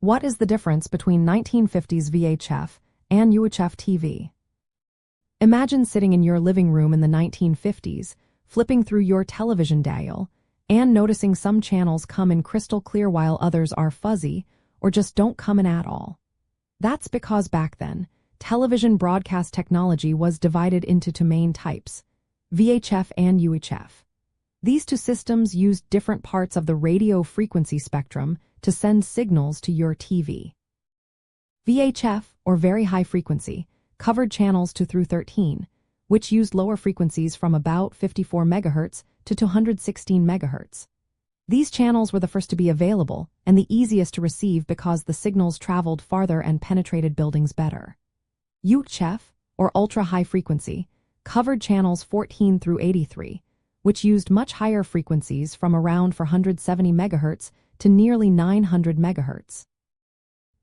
What is the difference between 1950s VHF and UHF TV? Imagine sitting in your living room in the 1950s, flipping through your television dial, and noticing some channels come in crystal clear while others are fuzzy or just don't come in at all. That's because back then, television broadcast technology was divided into two main types, VHF and UHF. These two systems used different parts of the radio frequency spectrum to send signals to your TV. VHF, or very high frequency, covered channels 2 through 13, which used lower frequencies from about 54 MHz to 216 MHz. These channels were the first to be available and the easiest to receive because the signals traveled farther and penetrated buildings better. UHF, or ultra-high frequency, covered channels 14 through 83, which used much higher frequencies from around 470 MHz to nearly 900 MHz.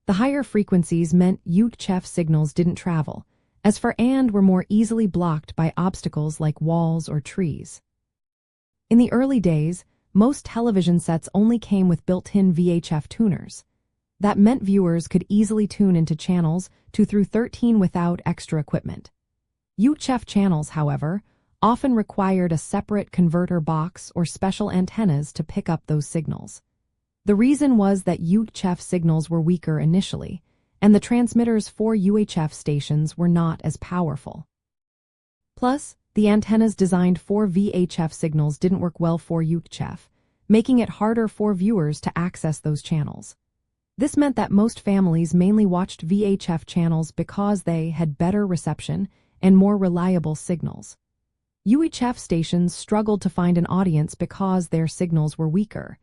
The higher frequencies meant UHF signals didn't travel, as for and were more easily blocked by obstacles like walls or trees. In the early days, most television sets only came with built-in VHF tuners. That meant viewers could easily tune into channels 2 through 13 without extra equipment. UHF channels, however, often required a separate converter box or special antennas to pick up those signals. The reason was that UHF signals were weaker initially, and the transmitters for UHF stations were not as powerful. Plus, the antennas designed for VHF signals didn't work well for UHF, making it harder for viewers to access those channels. This meant that most families mainly watched VHF channels because they had better reception and more reliable signals. UHF stations struggled to find an audience because their signals were weaker,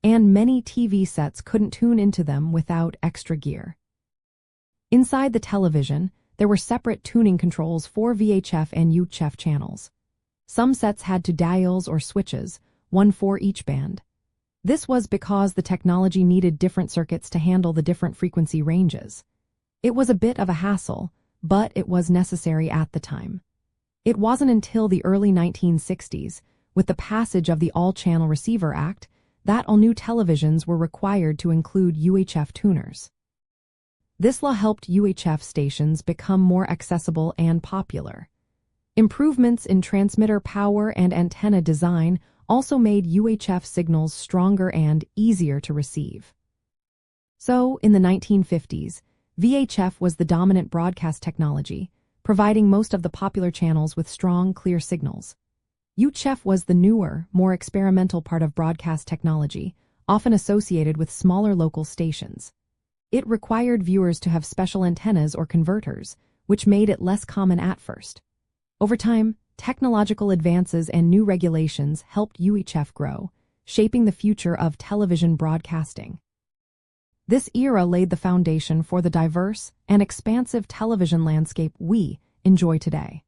and many TV sets couldn't tune into them without extra gear. Inside the television, there were separate tuning controls for VHF and UHF channels. Some sets had two dials or switches, one for each band. This was because the technology needed different circuits to handle the different frequency ranges. It was a bit of a hassle, but it was necessary at the time. It wasn't until the early 1960s, with the passage of the All-Channel Receiver Act, that all new televisions were required to include UHF tuners. This law helped UHF stations become more accessible and popular. Improvements in transmitter power and antenna design also made UHF signals stronger and easier to receive. So, in the 1950s, VHF was the dominant broadcast technology, providing most of the popular channels with strong, clear signals. UHF was the newer, more experimental part of broadcast technology, often associated with smaller local stations. It required viewers to have special antennas or converters, which made it less common at first. Over time, technological advances and new regulations helped UHF grow, shaping the future of television broadcasting. This era laid the foundation for the diverse and expansive television landscape we enjoy today.